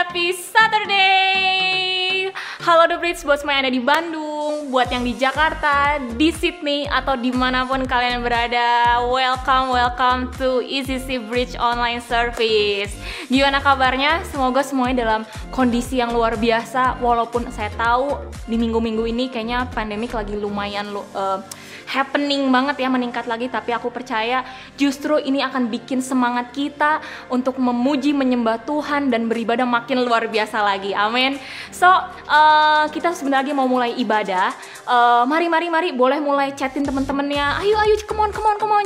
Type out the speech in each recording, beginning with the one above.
Happy Saturday! Halo The Bridge buat semua yang ada di Bandung, buat yang di Jakarta, di Sydney, atau dimanapun kalian berada. Welcome to ECC Bridge Online Service. Gimana kabarnya? Semoga semuanya dalam kondisi yang luar biasa. Walaupun saya tahu di minggu-minggu ini kayaknya pandemik lagi lumayan happening banget ya, meningkat lagi, tapi aku percaya justru ini akan bikin semangat kita untuk memuji, menyembah Tuhan dan beribadah makin luar biasa lagi. Amin. So, kita sebentar lagi mau mulai ibadah. Mari boleh mulai chatin teman-temannya. Ayo come on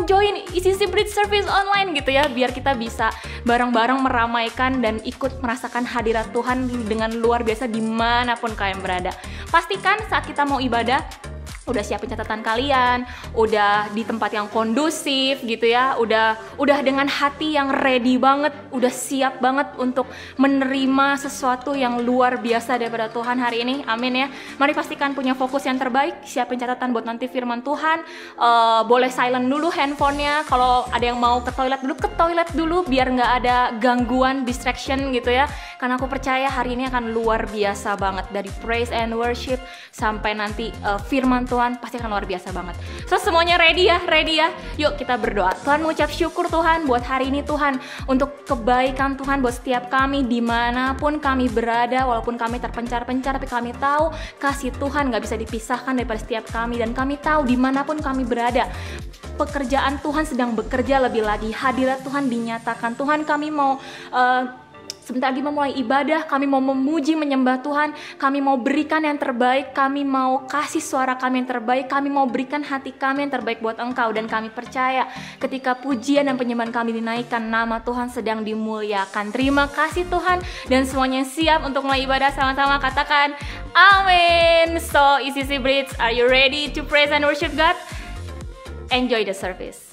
join ECC Bridge Service online gitu ya, biar kita bisa bareng-bareng meramaikan dan ikut merasakan hadirat Tuhan dengan luar biasa dimanapun kalian berada. Pastikan saat kita mau ibadah udah siapin catatan kalian, udah di tempat yang kondusif gitu ya, udah dengan hati yang ready banget, udah siap banget untuk menerima sesuatu yang luar biasa daripada Tuhan hari ini. Amin ya. Mari pastikan punya fokus yang terbaik, siapin catatan buat nanti firman Tuhan. Boleh silent dulu handphonenya, kalau ada yang mau ke toilet dulu biar nggak ada gangguan, distraction gitu ya. Karena aku percaya hari ini akan luar biasa banget, dari praise and worship sampai nanti firman Tuhan pasti akan luar biasa banget. So semuanya ready ya? Yuk kita berdoa. Tuhan, mengucap syukur Tuhan buat hari ini Tuhan, untuk kebaikan Tuhan buat setiap kami dimanapun kami berada. Walaupun kami terpencar-pencar, tapi kami tahu kasih Tuhan gak bisa dipisahkan daripada setiap kami. Dan kami tahu dimanapun kami berada, pekerjaan Tuhan sedang bekerja lebih lagi. Hadirat Tuhan dinyatakan. Tuhan, kami mau sebentar lagi memulai ibadah, kami mau memuji, menyembah Tuhan, kami mau berikan yang terbaik, kami mau kasih suara kami yang terbaik, kami mau berikan hati kami yang terbaik buat Engkau. Dan kami percaya ketika pujian dan penyembahan kami dinaikkan, nama Tuhan sedang dimuliakan. Terima kasih Tuhan, dan semuanya siap untuk mulai ibadah. Sama-sama katakan amin. So ECC Bridge, are you ready to praise and worship God? Enjoy the service.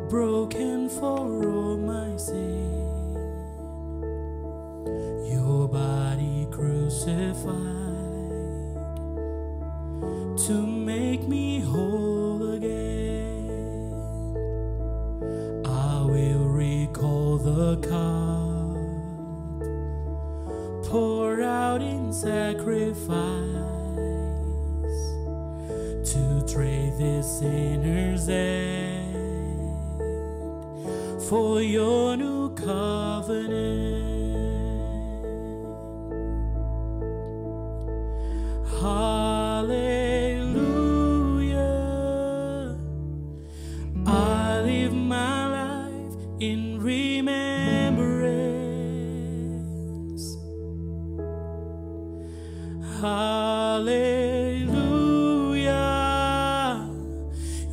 Broken for all my sin, your body crucified to make me whole again. I will recall the cup poured out in sacrifice to trade this sinner's end for your new covenant. Hallelujah, I live my life in remembrance. Hallelujah,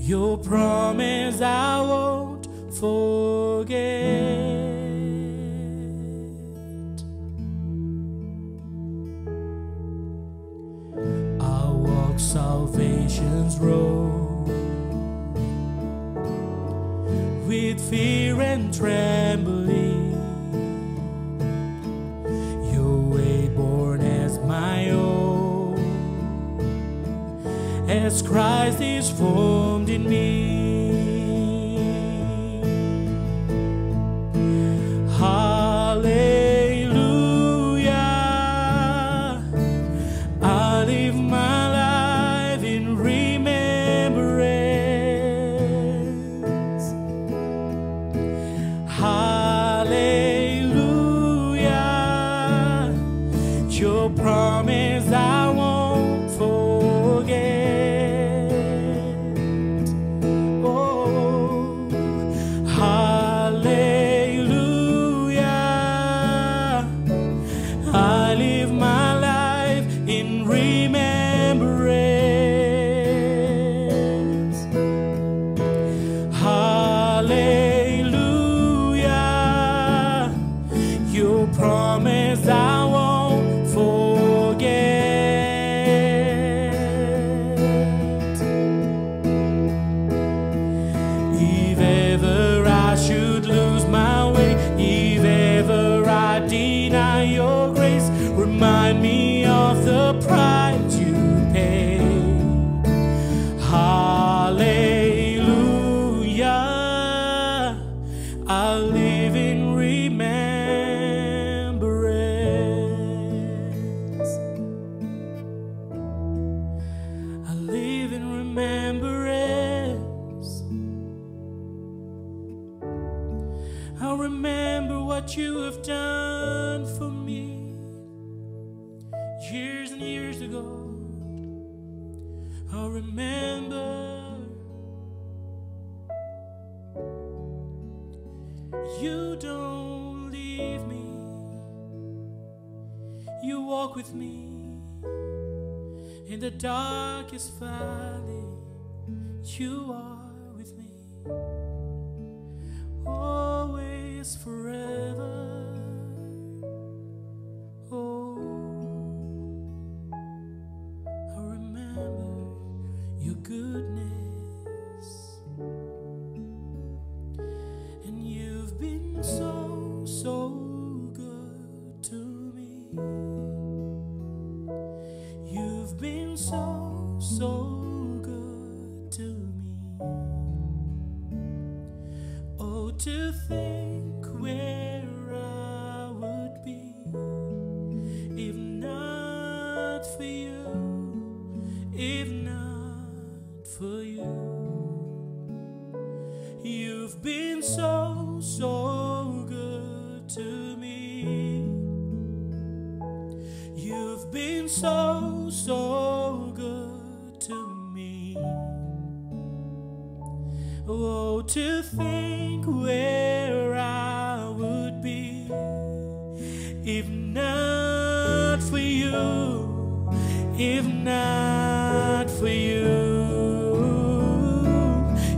your promise I won't forget. I walk salvation's road with fear and trembling. Your way born as my own, as Christ is formed in me. Hallelujah, I live my life in remembrance. Hallelujah, your promise I won't forget. If ever I should lose my way, if ever I deny your grace, remind me of the price you paid. Hallelujah, I'll live in remembrance. I live in remembrance. I'll remember what you have done for me years and years ago. I'll remember. You don't leave me. You walk with me in the darkest valley. You are with me always, forever. Oh, I remember your goodness, and you've been so, so good to me. You've been so, so good to me. Oh, to think where I would be if not for you, if not for you. You've been so, so good to me. You've been so, so good to me. Oh, to think where I would be if not for you, if not for you.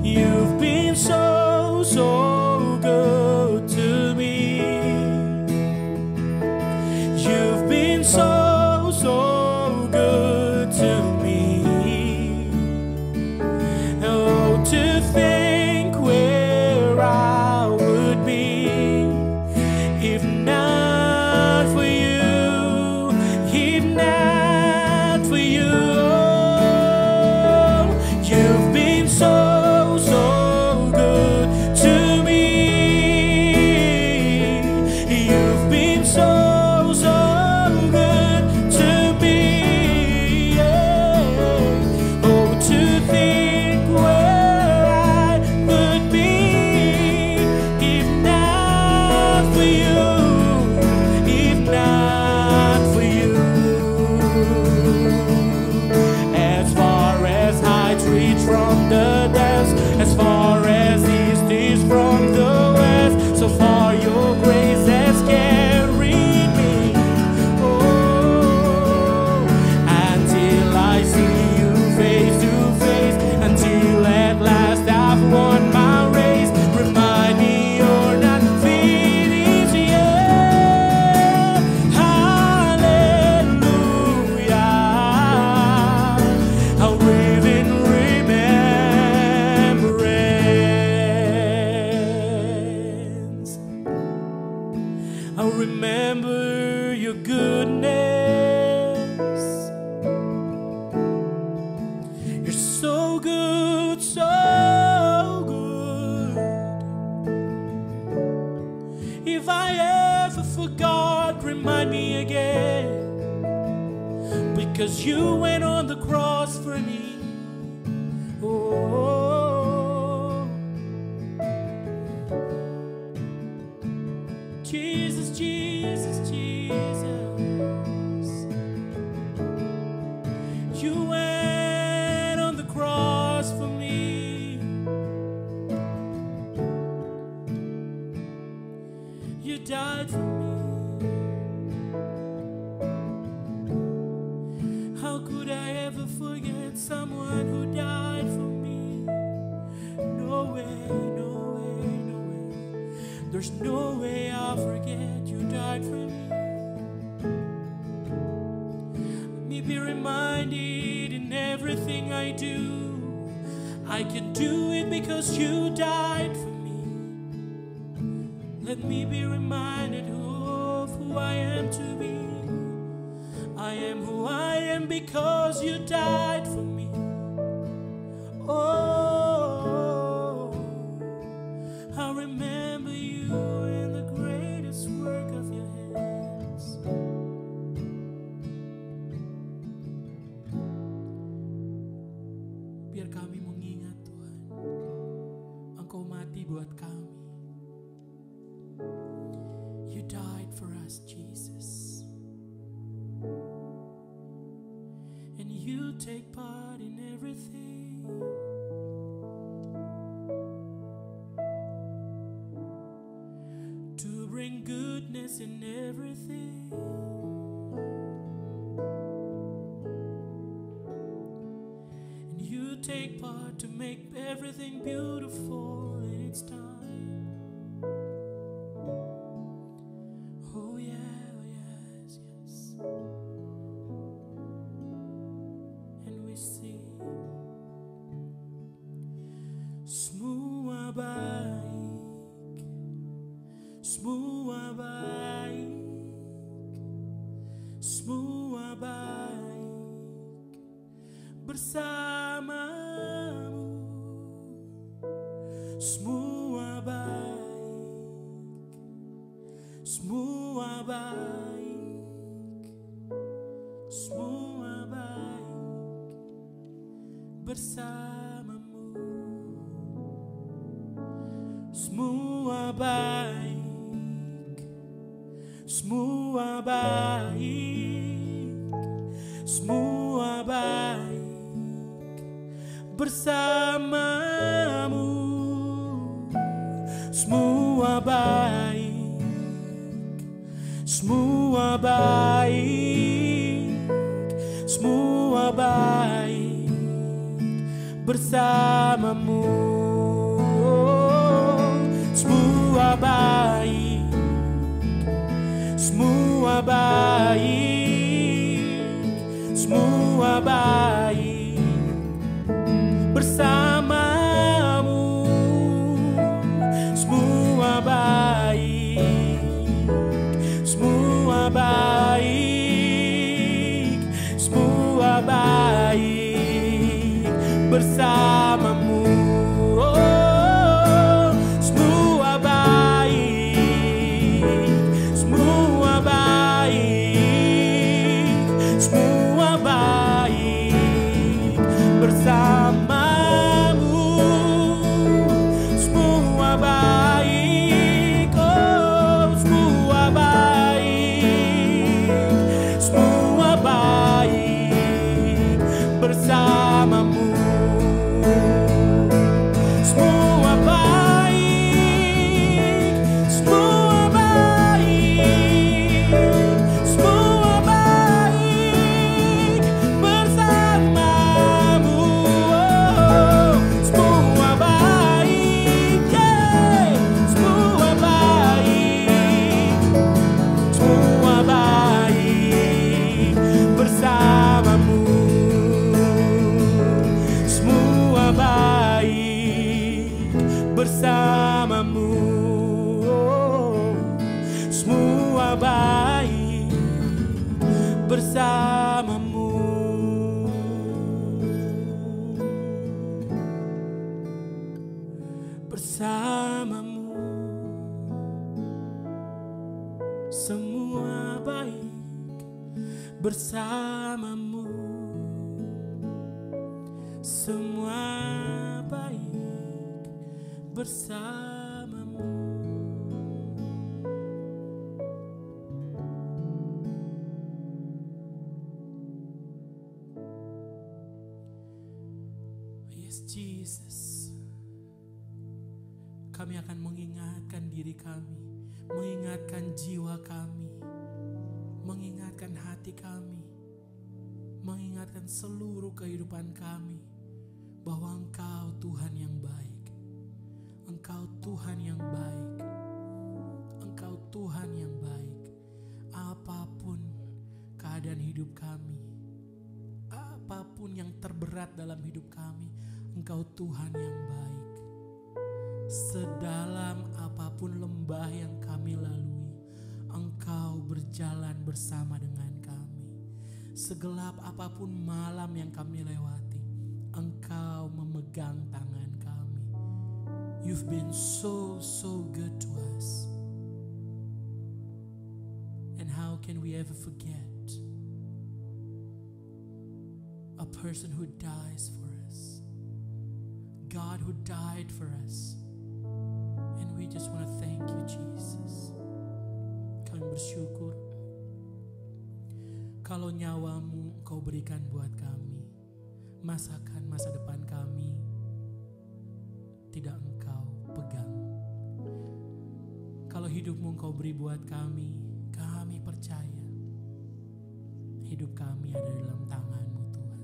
You've been so, so good to me. You've been so, so good to me. Oh, to think where I would be if not for you, if not for you. Oh, you've been so, so good to me. You've been so, so good to me. Yeah. Oh, to think where I would be if not for you, if not for you. As far as heights reach from the depths, as far as east is from the west, so far your grace has carried me. Oh, until I see you face to face, until at last I've won my race. Remind me you're not finished yet. Hallelujah, I'll live in remembrance. I'll remember your goodness. You're so good, so good. If I ever forgot, remind me again, because you went on the cross for me. Oh, Jesus, Jesus, Jesus, you went on the cross for me. You died for me. How could I ever forget something I can do it because you died for me. Let me be reminded of who I am to be. I am who I am because you died for me. Oh, I remember you in the greatest work of your hands. Biar kami mengingat Tuhan, Engkau mati buat kami. You died for us, Jesus. And you take part in everything. To bring goodness in everything. And you take part to make everything beautiful in its time. Oh yeah, oh yes, yes. And we sing, semua baik, semua baik, semua baik bersamamu. Semua baik, semua baik, semua baik bersamamu. Semua baik, semua baik, semua baik bersamamu. Semua baik, semua baik, semua baik bersamamu. Semua baik, semua baik, semua baik bersamamu. Semua baik, semua baik, semua baik bersamamu. Oh, semua baik, semua baik, semua baik bersamamu. Semua baik, oh semua baik, semua baik bersamamu. Semua baik, semua baik, semua baik bersamamu. Oh, semua baik, yeah. Semua baik, semua baik bersamamu. Semua baik bersamamu. Oh, semua baik bersamamu. Bersamamu. Semua baik bersamamu. Semua baik bersamamu. Yes, Jesus. Kami akan mengingatkan diri kami, mengingatkan jiwa kami, mengingatkan hati kami, mengingatkan seluruh kehidupan kami bahwa Engkau Tuhan yang baik. Engkau Tuhan yang baik. Engkau Tuhan yang baik. Apapun keadaan hidup kami, apapun yang terberat dalam hidup kami, Engkau Tuhan yang baik. Sedalam apapun lembah yang kami lalui, Engkau berjalan bersama dengan kami. Segelap apapun malam yang kami lewati, Engkau memegang tangan kami. You've been so good to us. And how can we ever forget a person who dies for us, God who died for us? And we just want to thank you, Jesus. Kami bersyukur kalau nyawamu Engkau berikan buat kami, masakan masa depan kami tidak Engkau pegang. Kalau hidupmu Engkau beri buat kami, kami percaya hidup kami ada dalam tangan-Mu, Tuhan.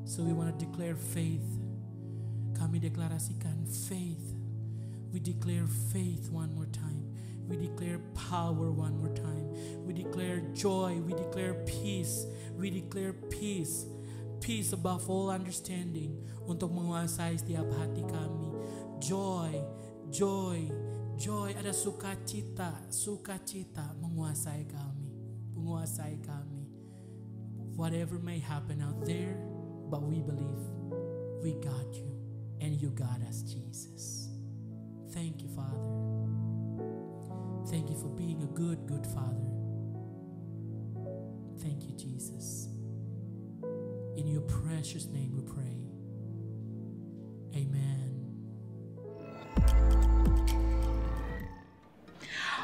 So we want to declare faith. Kami deklarasikan faith. We declare faith one more time. We declare power one more time. We declare joy. We declare peace. We declare peace. Peace above all understanding untuk menguasai setiap hati kami. Joy, joy, joy. Ada sukacita, sukacita menguasai kami. Menguasai kami. Whatever may happen out there, but we believe we got you and you got us, Jesus. Thank you, Father. Thank you for being a good Father. Thank you, Jesus. In your precious name we pray. Amen.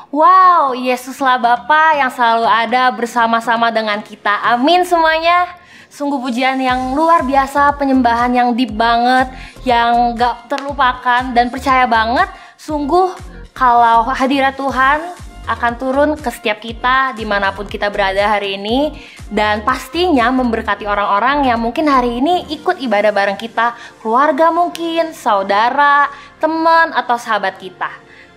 Wow, Yesuslah Bapa yang selalu ada bersama-sama dengan kita. Amin semuanya. Sungguh pujian yang luar biasa, penyembahan yang deep banget, yang gak terlupakan, dan percaya banget sungguh kalau hadirat Tuhan akan turun ke setiap kita dimanapun kita berada hari ini, dan pastinya memberkati orang-orang yang mungkin hari ini ikut ibadah bareng kita, keluarga mungkin, saudara, teman, atau sahabat kita.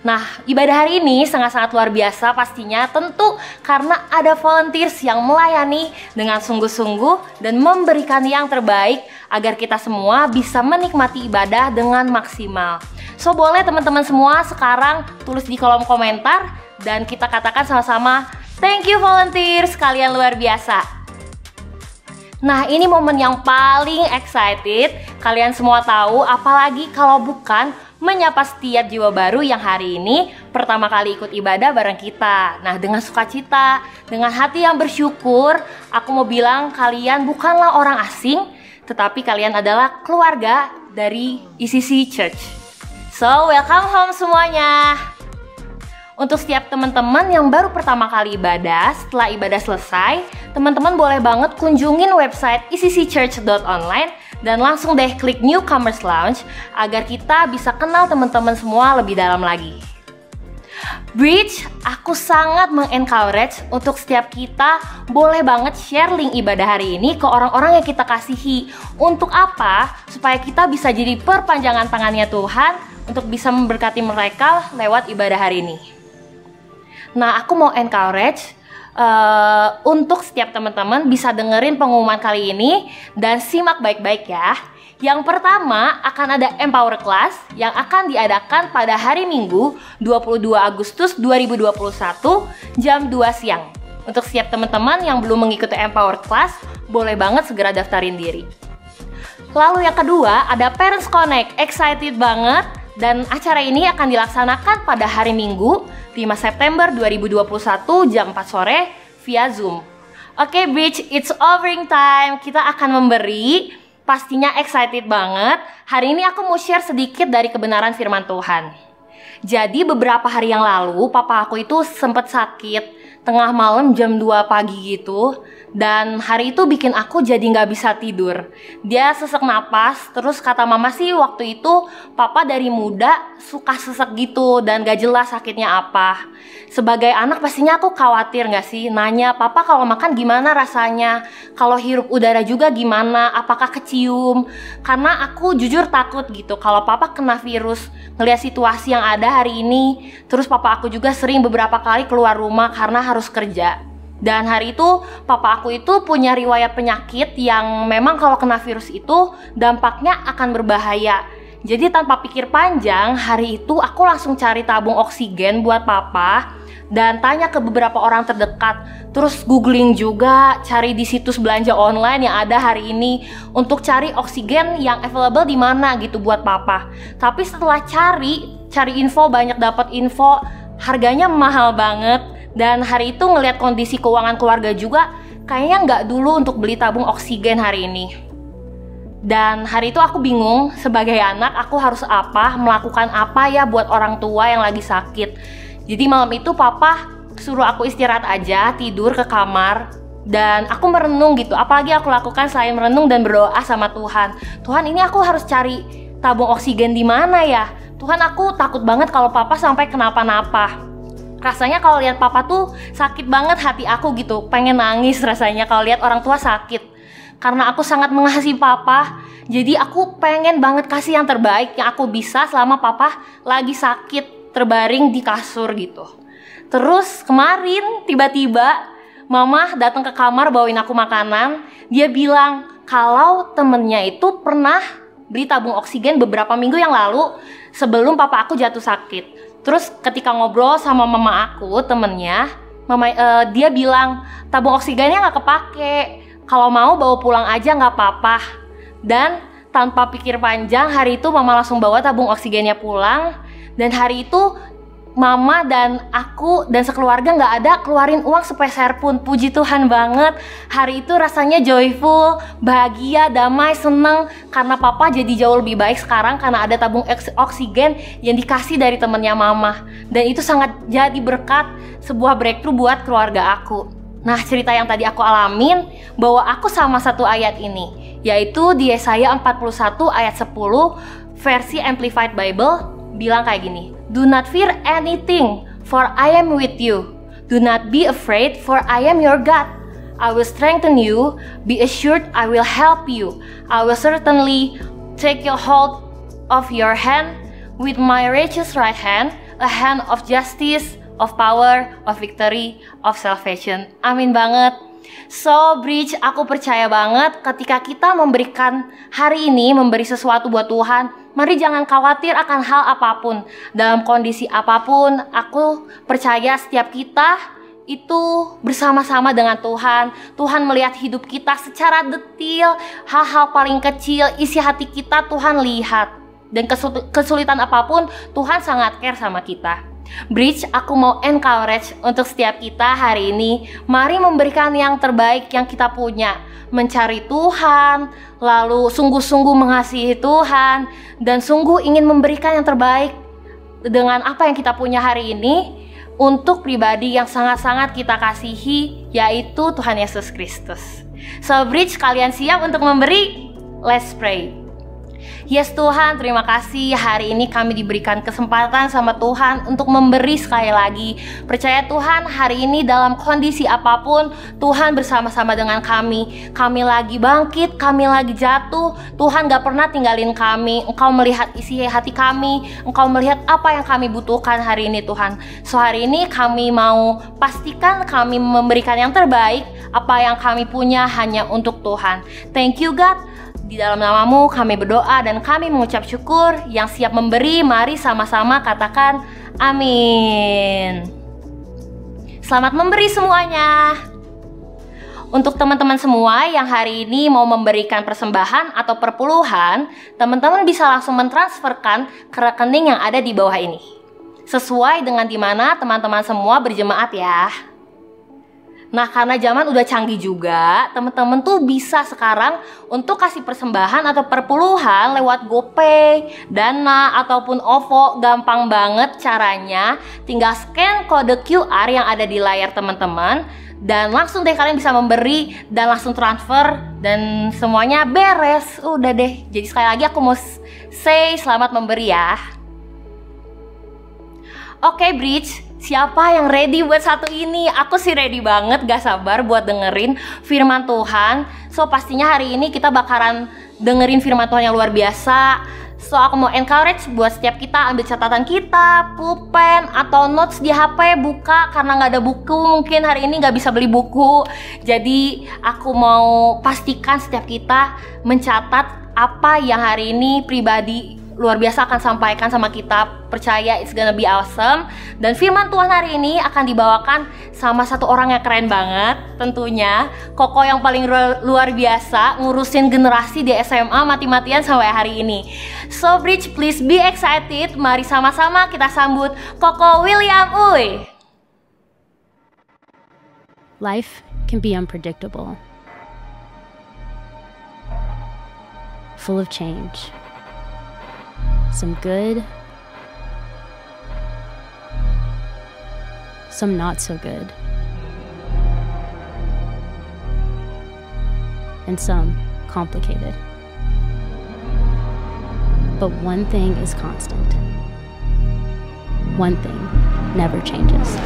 Nah, ibadah hari ini sangat-sangat luar biasa pastinya, tentu karena ada volunteers yang melayani dengan sungguh-sungguh dan memberikan yang terbaik agar kita semua bisa menikmati ibadah dengan maksimal. So, boleh teman-teman semua sekarang tulis di kolom komentar dan kita katakan sama-sama, thank you volunteers, kalian luar biasa. Nah, ini momen yang paling excited, kalian semua tahu, apalagi kalau bukan menyapa setiap jiwa baru yang hari ini pertama kali ikut ibadah bareng kita. Nah, dengan sukacita, dengan hati yang bersyukur, aku mau bilang kalian bukanlah orang asing, tetapi kalian adalah keluarga dari ECC Church. So, welcome home semuanya. Untuk setiap teman-teman yang baru pertama kali ibadah, setelah ibadah selesai, teman-teman boleh banget kunjungin website eccchurch.online dan langsung deh klik Newcomers Lounge agar kita bisa kenal teman-teman semua lebih dalam lagi. Bridge, aku sangat mengencourage untuk setiap kita boleh banget share link ibadah hari ini ke orang-orang yang kita kasihi. Untuk apa? Supaya kita bisa jadi perpanjangan tangannya Tuhan untuk bisa memberkati mereka lewat ibadah hari ini. Nah, aku mau encourage untuk setiap teman-teman bisa dengerin pengumuman kali ini dan simak baik-baik ya. Yang pertama akan ada Empower Class yang akan diadakan pada hari Minggu 22 Agustus 2021 jam 2 siang. Untuk setiap teman-teman yang belum mengikuti Empower Class, boleh banget segera daftarin diri. Lalu yang kedua ada Parents Connect, excited banget, dan acara ini akan dilaksanakan pada hari Minggu 5 September 2021 jam 4 sore via Zoom. Oke, Bridge, it's offering time. Kita akan memberi, pastinya excited banget. Hari ini aku mau share sedikit dari kebenaran firman Tuhan. Jadi beberapa hari yang lalu papa aku itu sempat sakit tengah malam jam 2 pagi gitu. Dan hari itu bikin aku jadi nggak bisa tidur. Dia sesak napas, terus kata mama sih waktu itu papa dari muda suka sesak gitu dan gak jelas sakitnya apa. Sebagai anak pastinya aku khawatir nggak sih, nanya papa kalau makan gimana rasanya, kalau hirup udara juga gimana, apakah kecium. Karena aku jujur takut gitu kalau papa kena virus. Ngeliat situasi yang ada hari ini, terus papa aku juga sering beberapa kali keluar rumah karena harus kerja. Dan hari itu papa aku itu punya riwayat penyakit yang memang kalau kena virus itu dampaknya akan berbahaya. Jadi tanpa pikir panjang, hari itu aku langsung cari tabung oksigen buat papa dan tanya ke beberapa orang terdekat. Terus googling juga, cari di situs belanja online yang ada hari ini untuk cari oksigen yang available di mana gitu buat papa. Tapi setelah cari info, banyak dapat info, harganya mahal banget. Dan hari itu ngelihat kondisi keuangan keluarga juga, kayaknya nggak dulu untuk beli tabung oksigen hari ini. Dan hari itu aku bingung, sebagai anak aku harus melakukan apa ya buat orang tua yang lagi sakit. Jadi malam itu papa suruh aku istirahat aja, tidur ke kamar, dan aku merenung gitu. Apalagi aku lakukan selain merenung dan berdoa sama Tuhan. Tuhan, ini aku harus cari tabung oksigen di mana ya? Tuhan, aku takut banget kalau papa sampai kenapa-napa. Rasanya kalau lihat papa tuh sakit banget hati aku gitu. Pengen nangis rasanya kalau lihat orang tua sakit. Karena aku sangat mengasihi papa, jadi aku pengen banget kasih yang terbaik yang aku bisa selama papa lagi sakit, terbaring di kasur gitu. Terus kemarin tiba-tiba mama datang ke kamar bawain aku makanan. Dia bilang kalau temennya itu pernah beli tabung oksigen beberapa minggu yang lalu sebelum papa aku jatuh sakit. Terus ketika ngobrol sama mama aku, temennya, dia bilang tabung oksigennya nggak kepake. Kalau mau bawa pulang aja nggak apa-apa. Dan tanpa pikir panjang, hari itu mama langsung bawa tabung oksigennya pulang. Dan hari itu mama dan aku dan sekeluarga nggak ada keluarin uang sepeser pun. Puji Tuhan banget. Hari itu rasanya joyful, bahagia, damai, seneng. Karena papa jadi jauh lebih baik sekarang karena ada tabung oksigen yang dikasih dari temennya mama. Dan itu sangat jadi berkat, sebuah breakthrough buat keluarga aku. Nah, cerita yang tadi aku alamin bawa aku sama satu ayat ini, yaitu di Yesaya 41 ayat 10 versi Amplified Bible bilang kayak gini. Do not fear anything, for I am with you. Do not be afraid, for I am your God. I will strengthen you. Be assured I will help you. I will certainly take your hold of your hand with my righteous right hand, a hand of justice, of power, of victory, of salvation. Amin banget. So Bridge, aku percaya banget ketika kita memberikan hari ini, memberi sesuatu buat Tuhan, mari jangan khawatir akan hal apapun. Dalam kondisi apapun, aku percaya setiap kita itu bersama-sama dengan Tuhan. Tuhan melihat hidup kita secara detil, hal-hal paling kecil, isi hati kita Tuhan lihat. Dan kesulitan apapun, Tuhan sangat care sama kita. Bridge, aku mau encourage untuk setiap kita hari ini, mari memberikan yang terbaik yang kita punya, mencari Tuhan, lalu sungguh-sungguh mengasihi Tuhan, dan sungguh ingin memberikan yang terbaik dengan apa yang kita punya hari ini untuk pribadi yang sangat-sangat kita kasihi, yaitu Tuhan Yesus Kristus. So Bridge, kalian siap untuk memberi? Let's pray. Yes Tuhan, terima kasih hari ini kami diberikan kesempatan sama Tuhan untuk memberi sekali lagi. Percaya Tuhan, hari ini dalam kondisi apapun, Tuhan bersama-sama dengan kami. Kami lagi bangkit, kami lagi jatuh, Tuhan gak pernah tinggalin kami. Engkau melihat isi hati kami, Engkau melihat apa yang kami butuhkan hari ini Tuhan. So hari ini kami mau pastikan kami memberikan yang terbaik. Apa yang kami punya hanya untuk Tuhan. Thank you God. Di dalam namamu kami berdoa dan kami mengucap syukur. Yang siap memberi, mari sama-sama katakan amin. Selamat memberi semuanya. Untuk teman-teman semua yang hari ini mau memberikan persembahan atau perpuluhan, teman-teman bisa langsung mentransferkan ke rekening yang ada di bawah ini, sesuai dengan dimana teman-teman semua berjemaat ya. Nah, karena zaman udah canggih juga, teman-teman tuh bisa sekarang untuk kasih persembahan atau perpuluhan lewat GoPay, Dana, ataupun OVO. Gampang banget caranya. Tinggal scan kode QR yang ada di layar teman-teman, dan langsung deh kalian bisa memberi dan langsung transfer, dan semuanya beres. Udah deh. Jadi sekali lagi aku mau say selamat memberi ya. Oke Bridge, siapa yang ready buat satu ini? Aku sih ready banget, gak sabar buat dengerin firman Tuhan. So pastinya hari ini kita bakalan dengerin firman Tuhan yang luar biasa. So aku mau encourage buat setiap kita ambil catatan kita, pulpen atau notes di HP, buka karena nggak ada buku, mungkin hari ini nggak bisa beli buku. Jadi aku mau pastikan setiap kita mencatat apa yang hari ini pribadi luar biasa akan sampaikan sama kita. Percaya it's gonna be awesome. Dan firman Tuhan hari ini akan dibawakan sama satu orang yang keren banget. Tentunya Koko yang paling luar biasa ngurusin generasi di SMA mati-matian sampai hari ini. So Bridge, please be excited. Mari sama-sama kita sambut Koko William Uy. Life can be unpredictable, full of change. Some good, some not so good, and some complicated. But one thing is constant. One thing never changes.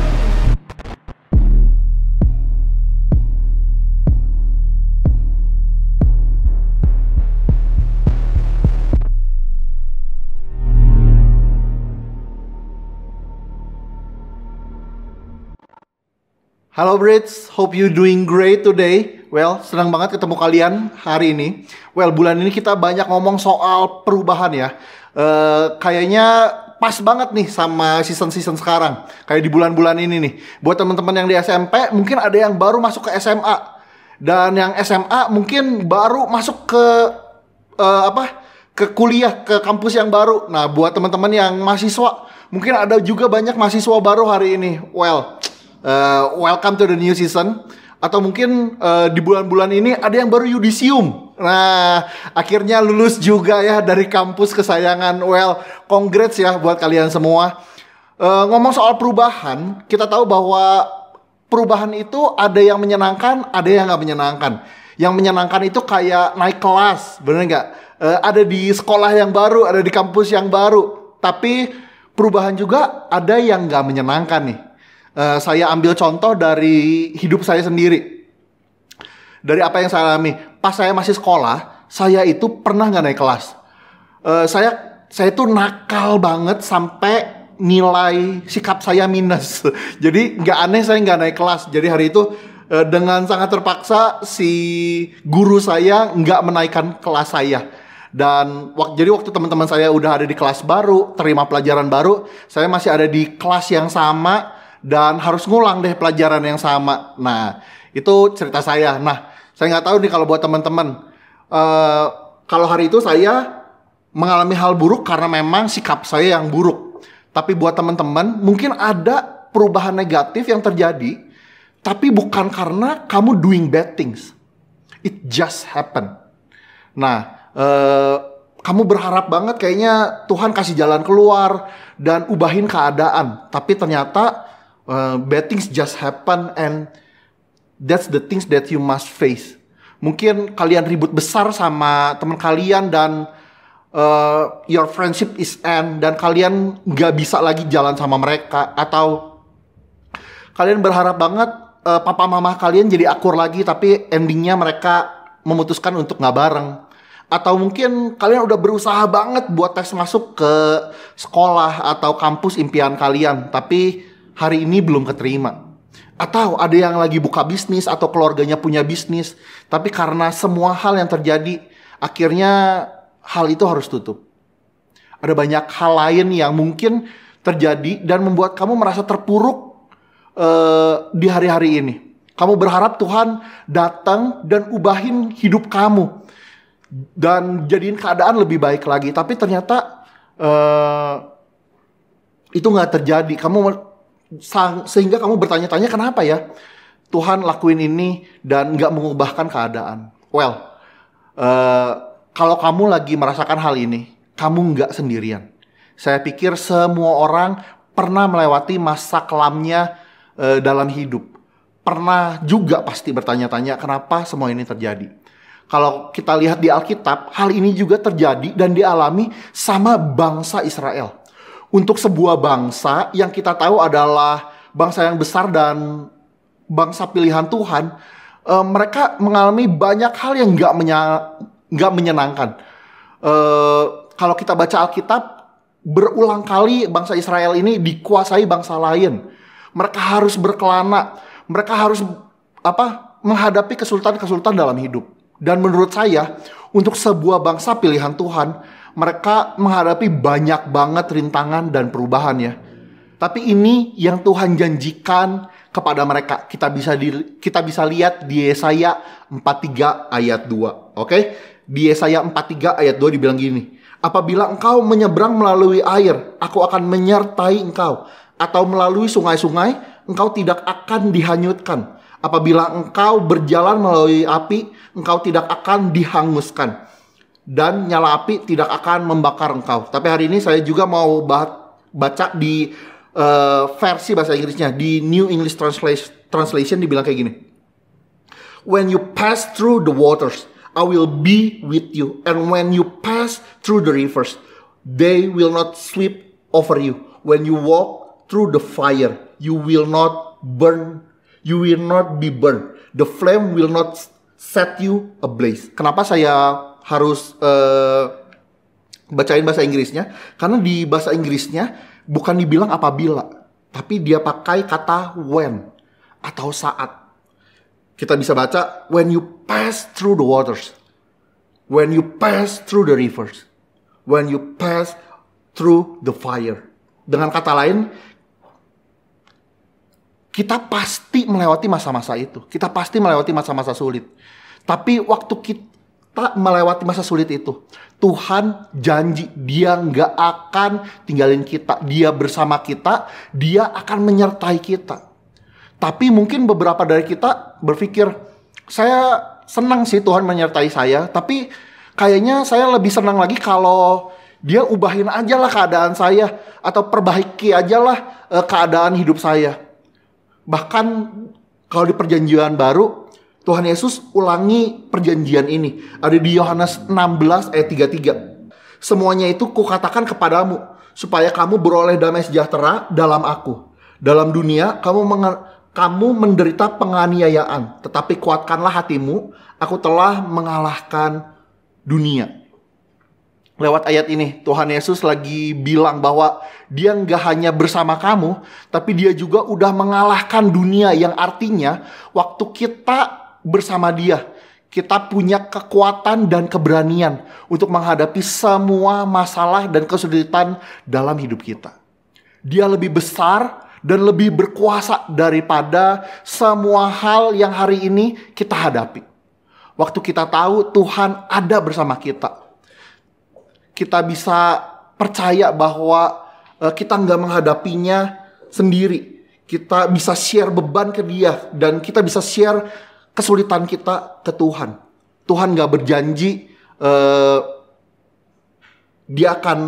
Halo Brits, hope you doing great today. Well, senang banget ketemu kalian hari ini. Well, bulan ini kita banyak ngomong soal perubahan ya. Kayaknya pas banget nih sama season-season sekarang. Kayak di bulan-bulan ini nih. Buat teman-teman yang di SMP, mungkin ada yang baru masuk ke SMA. Dan yang SMA mungkin baru masuk ke ke kuliah, ke kampus yang baru. Nah, buat teman-teman yang mahasiswa, mungkin ada juga banyak mahasiswa baru hari ini. Well, welcome to the new season. Atau mungkin di bulan-bulan ini ada yang baru yudisium. Nah, akhirnya lulus juga ya dari kampus kesayangan. Well, congrats ya buat kalian semua. Ngomong soal perubahan, kita tahu bahwa perubahan itu ada yang menyenangkan, ada yang nggak menyenangkan. Yang menyenangkan itu kayak naik kelas, bener nggak? Ada di sekolah yang baru, ada di kampus yang baru. Tapi perubahan juga ada yang nggak menyenangkan nih. Saya ambil contoh dari hidup saya sendiri. Dari apa yang saya alami. Pas saya masih sekolah, saya itu pernah nggak naik kelas. Saya tuh nakal banget sampai nilai sikap saya minus. Jadi nggak aneh saya nggak naik kelas. Jadi hari itu dengan sangat terpaksa si guru saya nggak menaikkan kelas saya. Dan jadi waktu teman-teman saya udah ada di kelas baru, terima pelajaran baru, saya masih ada di kelas yang sama. Dan harus ngulang deh pelajaran yang sama. Nah, itu cerita saya. Nah, saya nggak tahu nih kalau buat teman-teman. Kalau hari itu saya mengalami hal buruk karena memang sikap saya yang buruk. Tapi buat teman-teman, mungkin ada perubahan negatif yang terjadi. Tapi bukan karena kamu doing bad things. It just happen. Nah, kamu berharap banget kayaknya Tuhan kasih jalan keluar dan ubahin keadaan. Tapi ternyata bad things just happen and that's the things that you must face. Mungkin kalian ribut besar sama teman kalian dan your friendship is end dan kalian nggak bisa lagi jalan sama mereka. Atau kalian berharap banget papa mama kalian jadi akur lagi tapi endingnya mereka memutuskan untuk nggak bareng. Atau mungkin kalian udah berusaha banget buat tes masuk ke sekolah atau kampus impian kalian tapi hari ini belum keterima. Atau ada yang lagi buka bisnis atau keluarganya punya bisnis. Tapi karena semua hal yang terjadi, akhirnya hal itu harus tutup. Ada banyak hal lain yang mungkin terjadi dan membuat kamu merasa terpuruk di hari-hari ini. Kamu berharap Tuhan datang dan ubahin hidup kamu. Dan jadiin keadaan lebih baik lagi. Tapi ternyata itu gak terjadi. Sehingga kamu bertanya-tanya kenapa ya Tuhan lakuin ini dan gak mengubahkan keadaan. Well, kalau kamu lagi merasakan hal ini, kamu gak sendirian. Saya pikir semua orang pernah melewati masa kelamnya dalam hidup. Pernah juga pasti bertanya-tanya kenapa semua ini terjadi. Kalau kita lihat di Alkitab, hal ini juga terjadi dan dialami sama bangsa Israel. Untuk sebuah bangsa yang kita tahu adalah bangsa yang besar dan bangsa pilihan Tuhan, mereka mengalami banyak hal yang nggak menyenangkan. kalau kita baca Alkitab, berulang kali bangsa Israel ini dikuasai bangsa lain. Mereka harus berkelana, mereka harus menghadapi kesulitan-kesulitan dalam hidup. Dan menurut saya, untuk sebuah bangsa pilihan Tuhan, mereka menghadapi banyak banget rintangan dan perubahan ya. Tapi ini yang Tuhan janjikan kepada mereka. Kita bisa lihat di Yesaya 43 ayat 2. Oke? Di Yesaya 43 ayat 2 dibilang gini. Apabila engkau menyeberang melalui air, aku akan menyertai engkau. Atau melalui sungai-sungai, engkau tidak akan dihanyutkan. Apabila engkau berjalan melalui api, engkau tidak akan dihanguskan. Dan nyala api tidak akan membakar engkau. Tapi hari ini saya juga mau baca di versi bahasa Inggrisnya. Di New English Translation dibilang kayak gini. When you pass through the waters, I will be with you. And when you pass through the rivers, they will not sweep over you. When you walk through the fire, you will not burn. You will not be burned. The flame will not set you ablaze. Kenapa saya harus bacain bahasa Inggrisnya? Karena di bahasa Inggrisnya bukan dibilang apabila, tapi dia pakai kata when atau saat. Kita bisa baca when you pass through the waters, when you pass through the rivers, when you pass through the fire. Dengan kata lain, kita pasti melewati masa-masa itu. Kita pasti melewati masa-masa sulit. Tapi waktu kita melewati masa sulit itu, Tuhan janji Dia nggak akan tinggalin kita. Dia bersama kita, Dia akan menyertai kita. Tapi mungkin beberapa dari kita berpikir, saya senang sih Tuhan menyertai saya, tapi kayaknya saya lebih senang lagi kalau Dia ubahin aja lah keadaan saya, atau perbaiki aja lah keadaan hidup saya. Bahkan kalau di perjanjian baru, Tuhan Yesus ulangi perjanjian ini. Ada di Yohanes 16 ayat 33. Semuanya itu kukatakan kepadamu, supaya kamu beroleh damai sejahtera dalam aku. Dalam dunia kamu menderita penganiayaan, tetapi kuatkanlah hatimu, aku telah mengalahkan dunia. Lewat ayat ini, Tuhan Yesus lagi bilang bahwa Dia nggak hanya bersama kamu, tapi Dia juga udah mengalahkan dunia. Yang artinya, waktu kita bersama Dia, kita punya kekuatan dan keberanian untuk menghadapi semua masalah dan kesulitan dalam hidup kita. Dia lebih besar dan lebih berkuasa daripada semua hal yang hari ini kita hadapi. Waktu kita tahu Tuhan ada bersama kita, kita bisa percaya bahwa kita nggak menghadapinya sendiri. Kita bisa share beban ke Dia, dan kita bisa share kesulitan kita ke Tuhan. Tuhan nggak berjanji Dia akan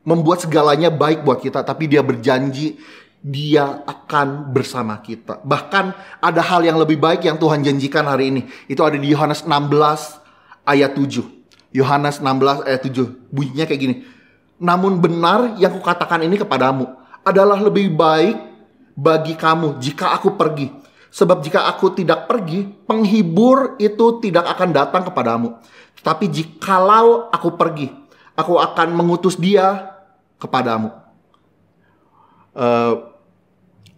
membuat segalanya baik buat kita, tapi Dia berjanji Dia akan bersama kita. Bahkan ada hal yang lebih baik yang Tuhan janjikan hari ini. Itu ada di Yohanes 16 ayat 7. Yohanes 16 ayat 7. Bunyinya kayak gini. Namun benar yang kukatakan ini kepadamu, adalah lebih baik bagi kamu jika aku pergi. Sebab jika aku tidak pergi, penghibur itu tidak akan datang kepadamu. Tetapi jikalau aku pergi, aku akan mengutus Dia kepadamu.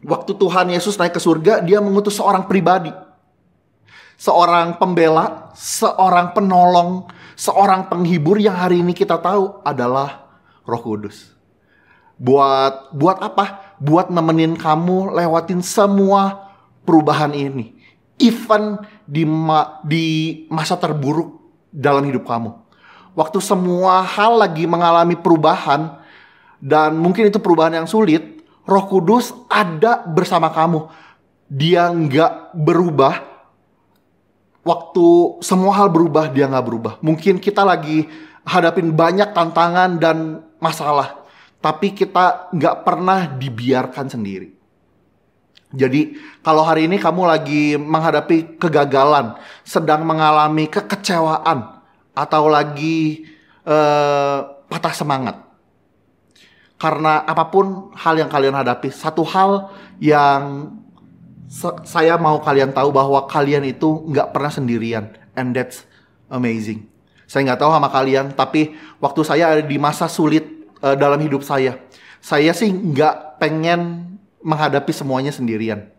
Waktu Tuhan Yesus naik ke surga, Dia mengutus seorang pribadi. Seorang pembela, seorang penolong, seorang penghibur yang hari ini kita tahu adalah Roh Kudus. Buat apa? Buat nemenin kamu lewatin semua perubahan ini. Even di masa terburuk dalam hidup kamu. Waktu semua hal lagi mengalami perubahan, dan mungkin itu perubahan yang sulit, Roh Kudus ada bersama kamu. Dia nggak berubah. Waktu semua hal berubah, Dia nggak berubah. Mungkin kita lagi hadapin banyak tantangan dan masalah, tapi kita nggak pernah dibiarkan sendiri. Jadi kalau hari ini kamu lagi menghadapi kegagalan, sedang mengalami kekecewaan, atau lagi patah semangat, karena apapun hal yang kalian hadapi, satu hal yang saya mau kalian tahu bahwa kalian itu nggak pernah sendirian, and that's amazing. Saya nggak tahu sama kalian, tapi waktu saya ada di masa sulit dalam hidup saya sih nggak pengen menghadapi semuanya sendirian.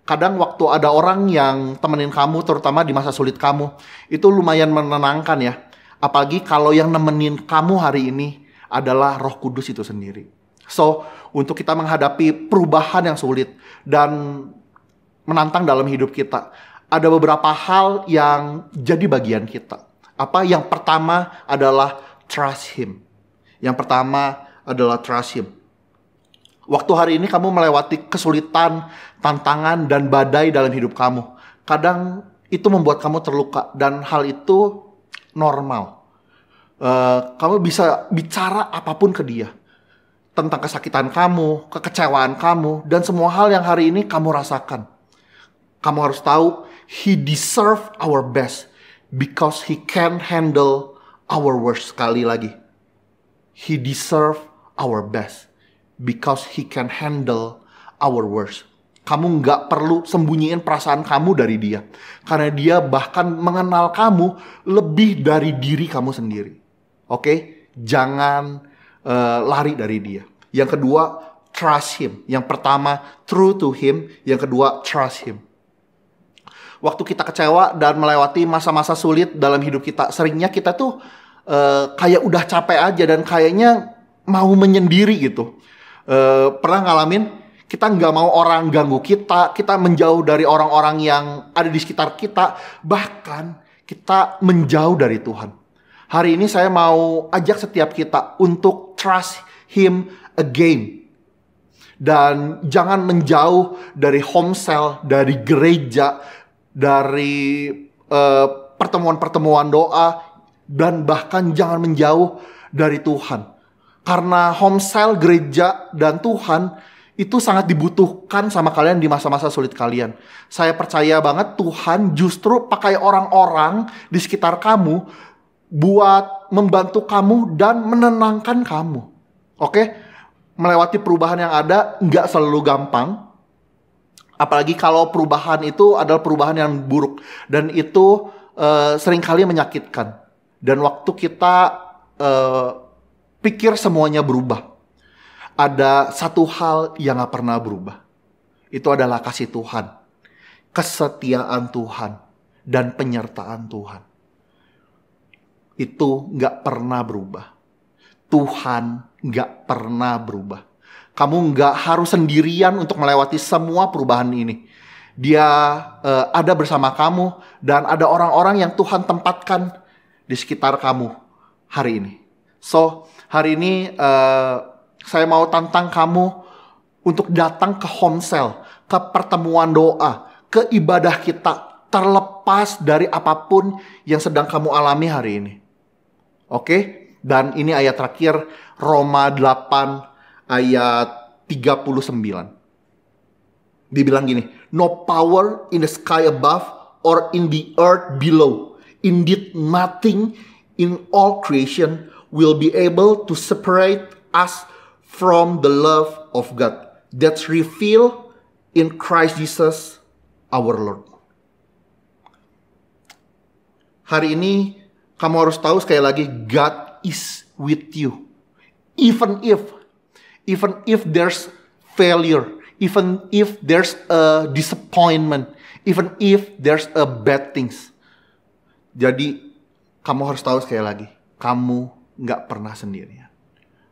Kadang waktu ada orang yang temenin kamu, terutama di masa sulit kamu, itu lumayan menenangkan ya. Apalagi kalau yang nemenin kamu hari ini adalah Roh Kudus itu sendiri. So, untuk kita menghadapi perubahan yang sulit dan menantang dalam hidup kita, ada beberapa hal yang jadi bagian kita. Apa? Yang pertama adalah trust Him. Yang pertama adalah trust Him. Waktu hari ini kamu melewati kesulitan, tantangan, dan badai dalam hidup kamu. Kadang itu membuat kamu terluka dan hal itu normal. Kamu bisa bicara apapun ke dia. Tentang kesakitan kamu, kekecewaan kamu, dan semua hal yang hari ini kamu rasakan. Kamu harus tahu, He deserve our best because He can handle our worst. Sekali lagi. He deserve our best because He can handle our worst. Kamu nggak perlu sembunyiin perasaan kamu dari Dia. Karena Dia bahkan mengenal kamu lebih dari diri kamu sendiri. Oke? Jangan lari dari Dia. Yang kedua, trust Him. Yang pertama, true to Him. Yang kedua, trust Him. Waktu kita kecewa dan melewati masa-masa sulit dalam hidup kita, seringnya kita tuh kayak udah capek aja dan kayaknya mau menyendiri gitu. Pernah ngalamin, kita nggak mau orang ganggu kita, kita menjauh dari orang-orang yang ada di sekitar kita, bahkan kita menjauh dari Tuhan. Hari ini saya mau ajak setiap kita untuk trust Him again. Dan jangan menjauh dari home cell, dari gereja, dari pertemuan-pertemuan doa, dan bahkan jangan menjauh dari Tuhan. Karena home cell, gereja, dan Tuhan itu sangat dibutuhkan sama kalian di masa-masa sulit kalian. Saya percaya banget Tuhan justru pakai orang-orang di sekitar kamu buat membantu kamu dan menenangkan kamu. Oke? Melewati perubahan yang ada nggak selalu gampang. Apalagi kalau perubahan itu adalah perubahan yang buruk. Dan itu seringkali menyakitkan. Dan waktu kita pikir semuanya berubah, ada satu hal yang gak pernah berubah. Itu adalah kasih Tuhan, kesetiaan Tuhan, dan penyertaan Tuhan. Itu gak pernah berubah. Tuhan gak pernah berubah. Kamu gak harus sendirian untuk melewati semua perubahan ini. Dia ada bersama kamu, dan ada orang-orang yang Tuhan tempatkan di sekitar kamu hari ini. So, hari ini saya mau tantang kamu untuk datang ke home cell, ke pertemuan doa, ke ibadah kita, terlepas dari apapun yang sedang kamu alami hari ini. Oke? Dan ini ayat terakhir, Roma 8 ayat 39. Dibilang gini, no power in the sky above or in the earth below. Indeed nothing in all creation will be able to separate us from the love of God that's revealed in Christ Jesus our Lord. Hari ini kamu harus tahu sekali lagi, God is with you. Even if there's failure, even if there's a disappointment, even if there's a bad things. Jadi kamu harus tahu sekali lagi, kamu nggak pernah sendirian.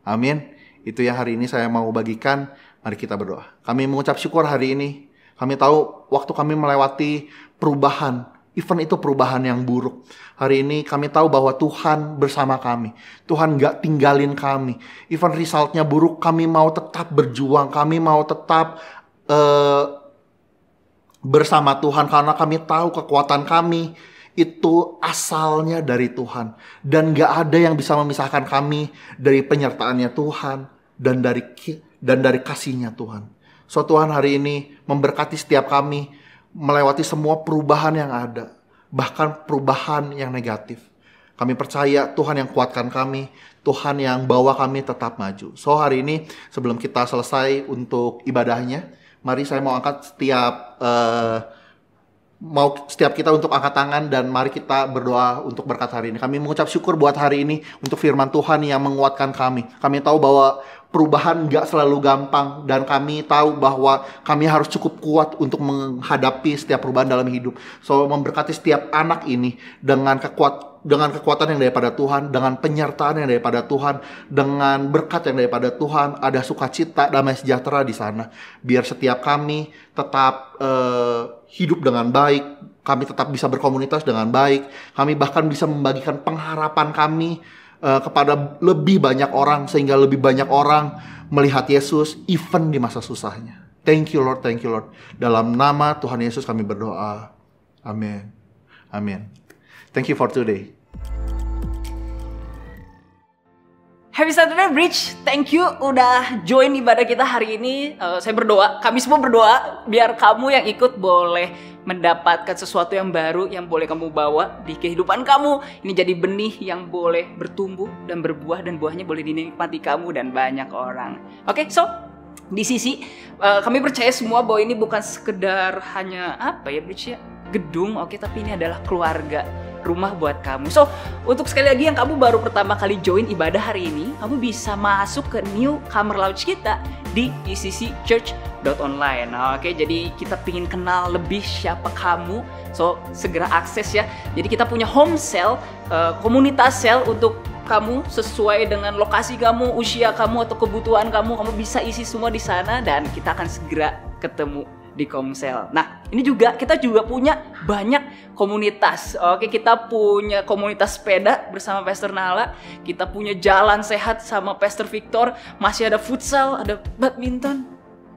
Amin. Itu yang hari ini saya mau bagikan. Mari kita berdoa. Kami mengucap syukur hari ini. Kami tahu waktu kami melewati perubahan, even itu perubahan yang buruk. Hari ini kami tahu bahwa Tuhan bersama kami. Tuhan nggak tinggalin kami. Even resultnya buruk, kami mau tetap berjuang. Kami mau tetap bersama Tuhan karena kami tahu kekuatan kami itu asalnya dari Tuhan. Dan gak ada yang bisa memisahkan kami dari penyertaannya Tuhan dan dari kasihnya Tuhan. So Tuhan hari ini memberkati setiap kami melewati semua perubahan yang ada. Bahkan perubahan yang negatif. Kami percaya Tuhan yang kuatkan kami, Tuhan yang bawa kami tetap maju. So hari ini sebelum kita selesai untuk ibadahnya, mari saya mau angkat setiap mau setiap kita untuk angkat tangan dan mari kita berdoa untuk berkat hari ini. Kami mengucap syukur buat hari ini untuk firman Tuhan yang menguatkan kami. Kami tahu bahwa perubahan gak selalu gampang dan kami tahu bahwa kami harus cukup kuat untuk menghadapi setiap perubahan dalam hidup. So memberkati setiap anak ini dengan kekuatan yang daripada Tuhan, dengan penyertaan yang daripada Tuhan, dengan berkat yang daripada Tuhan, ada sukacita, damai sejahtera di sana. Biar setiap kami tetap hidup dengan baik, kami tetap bisa berkomunitas dengan baik, kami bahkan bisa membagikan pengharapan kami kepada lebih banyak orang, sehingga lebih banyak orang melihat Yesus even di masa susahnya. Thank you Lord, thank you Lord. Dalam nama Tuhan Yesus kami berdoa. Amin. Amin. Thank you for today. Happy Saturday Bridge, thank you udah join ibadah kita hari ini. Saya berdoa, kami semua berdoa biar kamu yang ikut boleh mendapatkan sesuatu yang baru yang boleh kamu bawa di kehidupan kamu. Ini jadi benih yang boleh bertumbuh dan berbuah dan buahnya boleh dinikmati kamu dan banyak orang. Oke, so di sisi kami percaya semua bahwa ini bukan sekedar hanya Bridge ya, gedung, oke, tapi ini adalah keluarga, rumah buat kamu. So, untuk sekali lagi yang kamu baru pertama kali join ibadah hari ini, kamu bisa masuk ke newcomer lounge kita di ecccchurch.online. Oke, jadi kita pingin kenal lebih siapa kamu. So, segera akses ya. Jadi kita punya home cell, komunitas cell untuk kamu sesuai dengan lokasi kamu, usia kamu atau kebutuhan kamu. Kamu bisa isi semua di sana dan kita akan segera ketemu di Komsel. Nah, ini juga kita juga punya banyak komunitas. Oke, kita punya komunitas sepeda bersama Pastor Nala, kita punya jalan sehat sama Pastor Victor, masih ada futsal, ada badminton,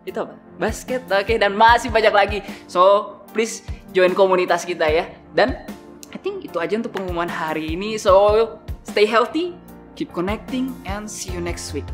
itu apa? Basket, oke, dan masih banyak lagi. So, please join komunitas kita ya. Dan I think itu aja untuk pengumuman hari ini. So, stay healthy, keep connecting, and see you next week.